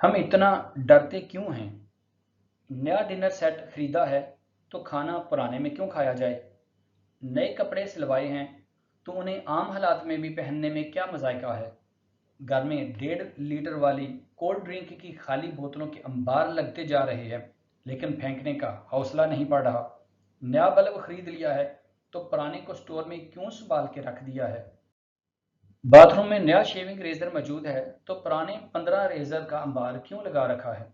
हम इतना डरते क्यों हैं? नया डिनर सेट खरीदा है तो खाना पुराने में क्यों खाया जाए? नए कपड़े सिलवाए हैं तो उन्हें आम हालात में भी पहनने में क्या मजायका है? घर में 1.5 लीटर वाली कोल्ड ड्रिंक की खाली बोतलों के अंबार लगते जा रहे हैं, लेकिन फेंकने का हौसला नहीं पड़ रहा। नया बल्ब खरीद लिया है तो पुराने को स्टोर में क्यों संभाल के रख दिया है? बाथरूम में नया शेविंग रेजर मौजूद है तो पुराने 15 रेजर का अंबार क्यों लगा रखा है?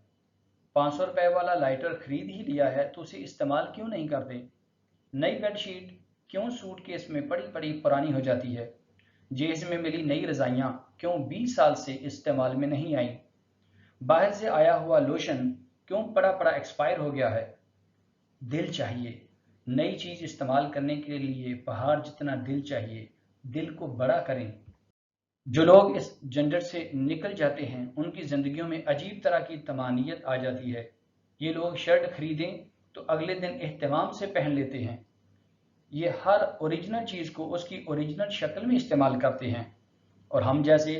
500 रुपए वाला लाइटर खरीद ही लिया है तो उसे इस्तेमाल क्यों नहीं करते? नई बेडशीट क्यों सूटकेस में पड़ी पड़ी पुरानी हो जाती है? जेज में मिली नई रजाइयां क्यों 20 साल से इस्तेमाल में नहीं आई? बाहर से आया हुआ लोशन क्यों पड़ा पड़ा एक्सपायर हो गया है? दिल चाहिए। नई चीज इस्तेमाल करने के लिए पहाड़ जितना दिल चाहिए। दिल को बड़ा करें। जो लोग इस झंझट से निकल जाते हैं उनकी जिंदगियों में अजीब तरह की तमानियत आ जाती है। ये लोग शर्ट खरीदें तो अगले दिन एहतमाम से पहन लेते हैं। ये हर ओरिजिनल चीज को उसकी ओरिजिनल शक्ल में इस्तेमाल करते हैं, और हम जैसे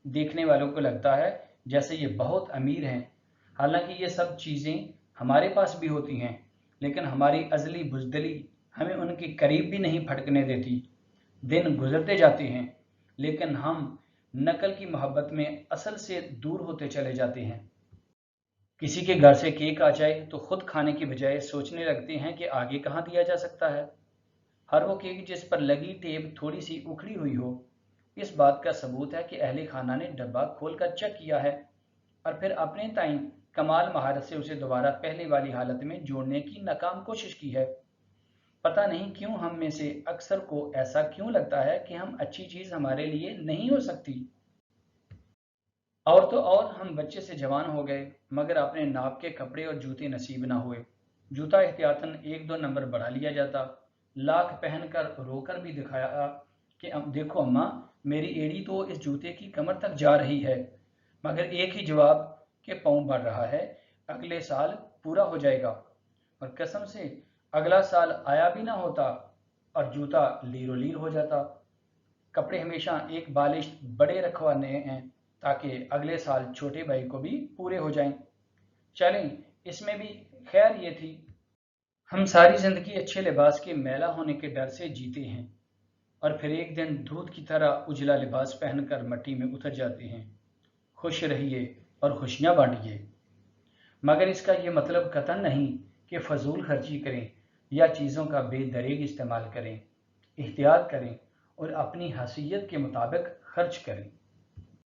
देखने वालों को लगता है जैसे ये बहुत अमीर हैं। हालांकि ये सब चीजें हमारे पास भी होती हैं, लेकिन हमारी अजली बुजदली हमें उनके करीब भी नहीं फटकने देती। दिन गुजरते जाते हैं, लेकिन हम नकल की मोहब्बत में असल से दूर होते चले जाते हैं। किसी के घर से केक आ जाए तो खुद खाने की बजाय सोचने लगते हैं कि आगे कहाँ दिया जा सकता है। हर वो केक जिस पर लगी टेप थोड़ी सी उखड़ी हुई हो, इस बात का सबूत है कि अहले खाना ने डब्बा खोलकर चेक किया है और फिर अपने ताईं कमाल महारत से उसे दोबारा पहले वाली हालत में जोड़ने की नाकाम कोशिश की है। पता नहीं क्यों हम में से अक्सर को ऐसा क्यों लगता है कि हम अच्छी चीज हमारे लिए नहीं हो सकती। और तो और हम बच्चे से जवान हो गए, मगर अपने नाप के कपड़े और जूते नसीब ना हुए। जूता एहतियातन 1-2 नंबर बढ़ा लिया जाता। लाख पहनकर रोकर भी दिखाया कि अब देखो अम्मा, मेरी एड़ी तो इस जूते की कमर तक जा रही है, मगर एक ही जवाब कि पाँव बढ़ रहा है, अगले साल पूरा हो जाएगा। और कसम से अगला साल आया भी ना होता और जूता लीरो लीर हो जाता। कपड़े हमेशा एक बालिश बड़े रखवाने हैं ताकि अगले साल छोटे भाई को भी पूरे हो जाएं। चलें, इसमें भी खैर ये थी। हम सारी जिंदगी अच्छे लिबास के मैला होने के डर से जीते हैं, और फिर एक दिन दूध की तरह उजला लिबास पहनकर मट्टी में उतर जाते हैं। खुश रहिए और खुशियां बांटिए, मगर इसका ये मतलब कतन नहीं कि फजूल खर्ची करें या चीज़ों का बेदरेग इस्तेमाल करें। एहतियात करें और अपनी हैसियत के मुताबिक खर्च करें।